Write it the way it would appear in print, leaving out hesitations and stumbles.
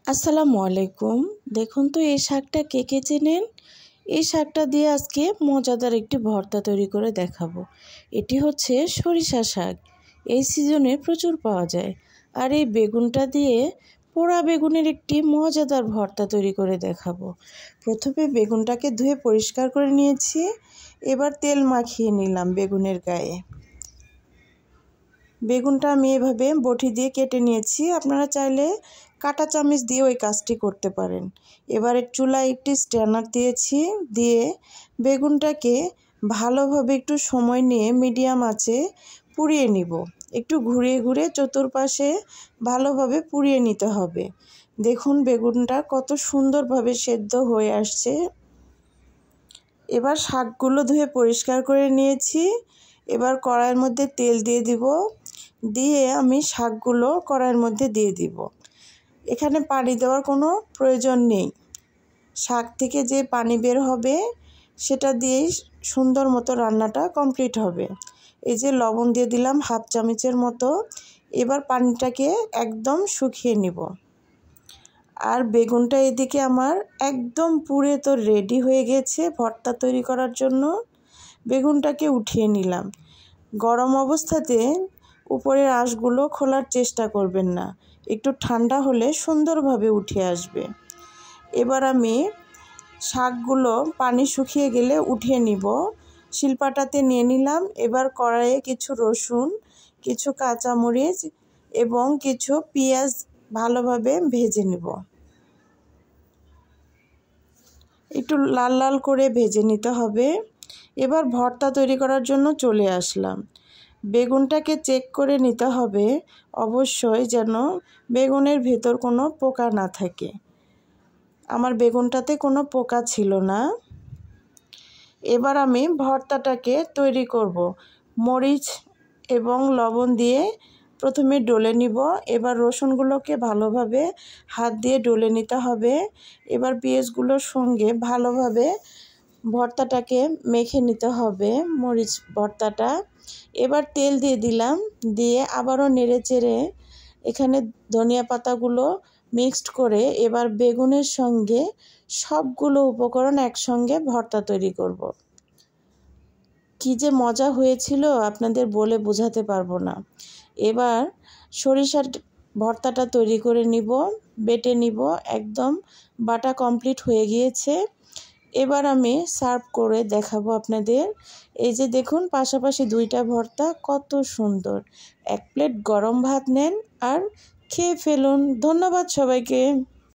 আসসালামু আলাইকুম। দেখুন তো এই শাকটা কে কে চেনেন? এই শাকটা দিয়ে আজকে মজাদার একটি ভর্তা তৈরি করে দেখাবো। এটি হচ্ছে সরিষা শাক। এই সিজনে প্রচুর পাওয়া যায়। আর এই বেগুনটা দিয়ে পোড়া বেগুনের একটি মজাদার ভর্তা তৈরি করে দেখাবো। প্রথমে বেগুনটাকে ধুয়ে পরিষ্কার করে নিয়েছি। এবার তেল মাখিয়ে নিলাম বেগুনের গায়ে। বেগুনটা আমি এভাবে বটি দিয়ে কেটে নিয়েছি। আপনারা চাইলে কাঁটা চামচ দিয়ে ওই কাজটি করতে পারেন। এবারে চুলায় একটি স্ট্যানার দিয়েছি, দিয়ে বেগুনটাকে ভালোভাবে একটু সময় নিয়ে মিডিয়াম আঁচে পুড়িয়ে নিব। একটু ঘুরিয়ে ঘুরিয়ে চতুর্পাশে ভালোভাবে পুড়িয়ে নিতে হবে। দেখুন বেগুনটা কত সুন্দরভাবে সেদ্ধ হয়ে আসছে। এবার শাকগুলো ধুয়ে পরিষ্কার করে নিয়েছি। এবার কড়াইয়ের মধ্যে তেল দিয়ে দিব। দিয়ে আমি শাকগুলো কড়াইয়ের মধ্যে দিয়ে দিব। এখানে পানি দেওয়ার কোনো প্রয়োজন নেই। শাক থেকে যে পানি বের হবে সেটা দিয়েই সুন্দর মতো রান্নাটা কমপ্লিট হবে। এই যে লবণ দিয়ে দিলাম হাফ চামচের মতো। এবার পানিটাকে একদম শুকিয়ে নিব। আর বেগুনটা এদিকে আমার একদম পুড়ে তো রেডি হয়ে গেছে ভর্তা তৈরি করার জন্য। বেগুনটাকে উঠিয়ে নিলাম। গরম অবস্থাতে উপরের আঁশগুলো খোলার চেষ্টা করবেন না, একটু ঠান্ডা হলে সুন্দরভাবে উঠে আসবে। এবার আমি শাকগুলো পানি শুকিয়ে গেলে উঠিয়ে নিব। শিলপাটাতে নিয়ে নিলাম। এবার কড়াইয়ে কিছু রসুন, কিছু কাঁচামরিচ এবং কিছু পেঁয়াজ ভালোভাবে ভেজে নিব। একটু লাল লাল করে ভেজে নিতে হবে। এবার ভর্তা তৈরি করার জন্য চলে আসলাম। বেগুনটাকে চেক করে নিতে হবে অবশ্যই, যেন বেগুনের ভেতর কোনো পোকা না থাকে। আমার বেগুনটাতে কোনো পোকা ছিল না। এবার আমি ভর্তাটাকে তৈরি করব। মরিচ এবং লবণ দিয়ে প্রথমে ডলে নিব। এবার রসুনগুলোকে ভালোভাবে হাত দিয়ে ডলে নিতে হবে। এবার পেঁয়াজগুলোর সঙ্গে ভালোভাবে ভর্তাটাকে মেখে নিতে হবে, মরিচ ভর্তাটা। এবার তেল দিয়ে দিলাম, দিয়ে আবারও নেড়ে চেড়ে এখানে ধনিয়া পাতাগুলো মিক্সড করে এবার বেগুনের সঙ্গে সবগুলো উপকরণ একসঙ্গে ভর্তা তৈরি করব। কী যে মজা হয়েছিল আপনাদের বলে বোঝাতে পারবো না। এবার সরিষার ভর্তাটা তৈরি করে নিব, বেটে নিব। একদম বাটা কমপ্লিট হয়ে গিয়েছে। এবার আমি সার্ভ করে দেখাবো আপনাদের। এই যে দেখুন পাশাপাশি দুইটা ভর্তা, কত সুন্দর। এক প্লেট গরম ভাত নেন আর খেয়ে ফেলুন। ধন্যবাদ সবাইকে।